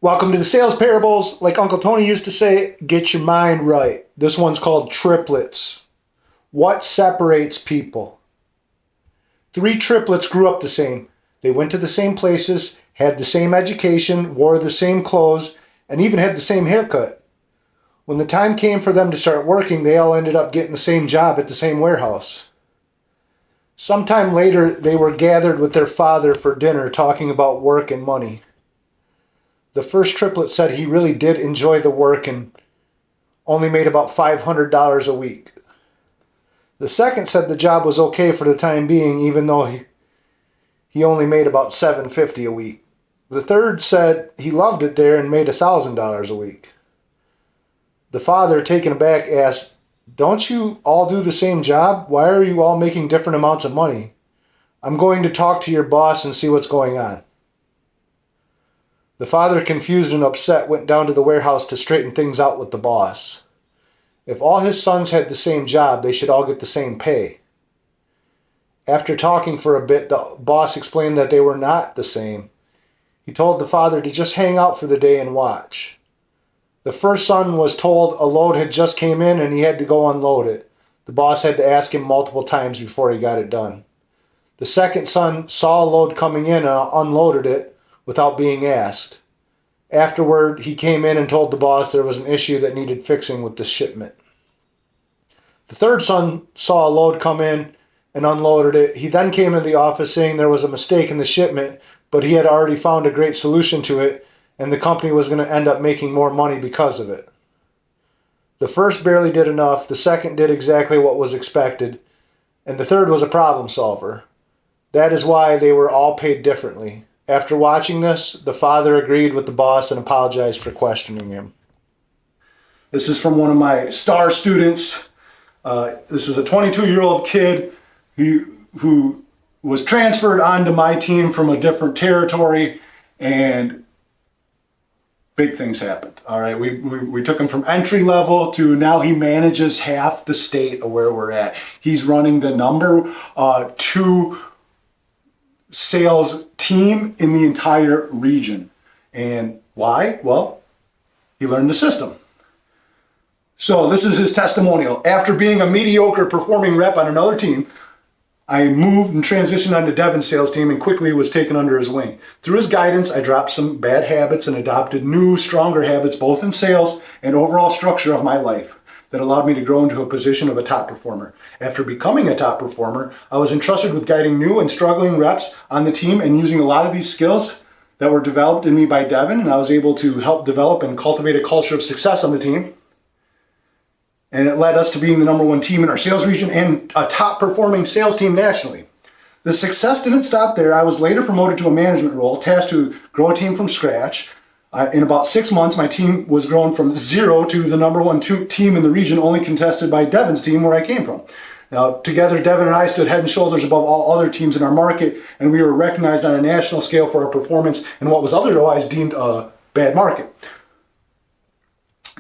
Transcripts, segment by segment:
Welcome to the Sales Parables. Like Uncle Tony used to say, get your mind right. This one's called Triplets. What separates people? Three triplets grew up the same. They went to the same places, had the same education, wore the same clothes, and even had the same haircut. When the time came for them to start working, they all ended up getting the same job at the same warehouse. Sometime later, they were gathered with their father for dinner talking about work and money. The first triplet said he really did enjoy the work and only made about $500 a week. The second said the job was okay for the time being, even though he only made about $750 a week. The third said he loved it there and made $1,000 a week. The father, taken aback, asked, "Don't you all do the same job? Why are you all making different amounts of money? I'm going to talk to your boss and see what's going on." The father, confused and upset, went down to the warehouse to straighten things out with the boss. If all his sons had the same job, they should all get the same pay. After talking for a bit, the boss explained that they were not the same. He told the father to just hang out for the day and watch. The first son was told a load had just came in and he had to go unload it. The boss had to ask him multiple times before he got it done. The second son saw a load coming in and unloaded it without being asked. Afterward, he came in and told the boss there was an issue that needed fixing with the shipment. The third son saw a load come in and unloaded it. He then came into the office saying there was a mistake in the shipment, but he had already found a great solution to it, and the company was going to end up making more money because of it. The first barely did enough, the second did exactly what was expected, and the third was a problem solver. That is why they were all paid differently. After watching this, the father agreed with the boss and apologized for questioning him. This is from one of my star students. This is a 22-year-old kid who was transferred onto my team from a different territory, and big things happened. All right, we took him from entry level to now he manages half the state of where we're at. He's running the number 2 sales team in the entire region. And why? Well, he learned the system. So this is his testimonial. After being a mediocre performing rep on another team, I moved and transitioned onto Devon's sales team and quickly was taken under his wing. Through his guidance, I dropped some bad habits and adopted new, stronger habits, both in sales and overall structure of my life, that allowed me to grow into a position of a top performer. After becoming a top performer, I was entrusted with guiding new and struggling reps on the team and using a lot of these skills that were developed in me by Devon, and I was able to help develop and cultivate a culture of success on the team. And it led us to being the number 1 team in our sales region and a top performing sales team nationally. The success didn't stop there. I was later promoted to a management role, tasked to grow a team from scratch. In about 6 months, my team was grown from 0 to the number 1 team in the region, only contested by Devon's team where I came from. Now, together, Devon and I stood head and shoulders above all other teams in our market, and we were recognized on a national scale for our performance in what was otherwise deemed a bad market.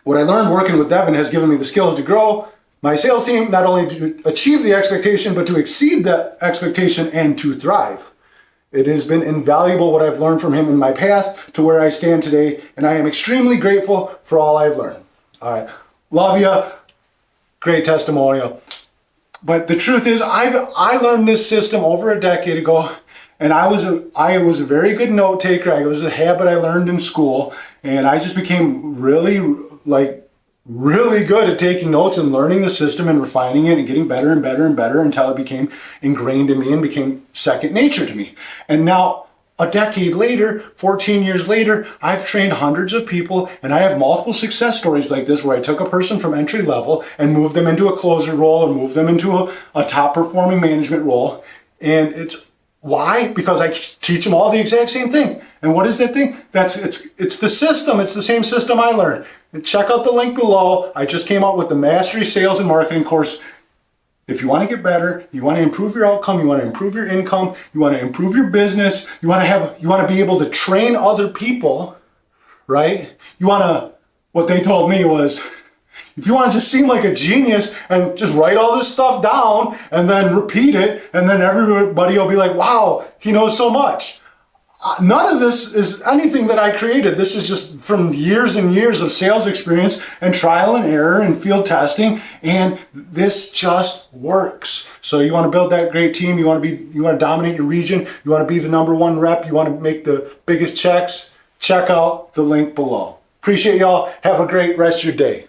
What I learned working with Devon has given me the skills to grow my sales team, not only to achieve the expectation, but to exceed that expectation and to thrive. It has been invaluable what I've learned from him in my path to where I stand today, and I am extremely grateful for all I've learned. All right, love you. Great testimonial. But the truth is, I learned this system over a decade ago, and I was a very good note taker. It was a habit I learned in school, and I just became really good at taking notes and learning the system and refining it and getting better and better and better until it became ingrained in me and became second nature to me. And now, a decade later, 14 years later, I've trained hundreds of people, and I have multiple success stories like this where I took a person from entry level and moved them into a closer role or moved them into a top performing management role. And it's why? Because I teach them all the exact same thing. And what is that thing? It's the system. It's the same system I learned. And check out the link below. I just came out with the Mastery Sales and Marketing course. If you want to get better, you want to improve your outcome, you want to improve your income, you want to improve your business, you want to be able to train other people, right? What they told me was, if you want to just seem like a genius and just write all this stuff down and then repeat it, and then everybody will be like, wow, he knows so much. None of this is anything that I created. This is just from years and years of sales experience and trial and error and field testing, and this just works. So you want to build that great team, you want to dominate your region, you want to be the #1 rep, you want to make the biggest checks, check out the link below. Appreciate y'all. Have a great rest of your day.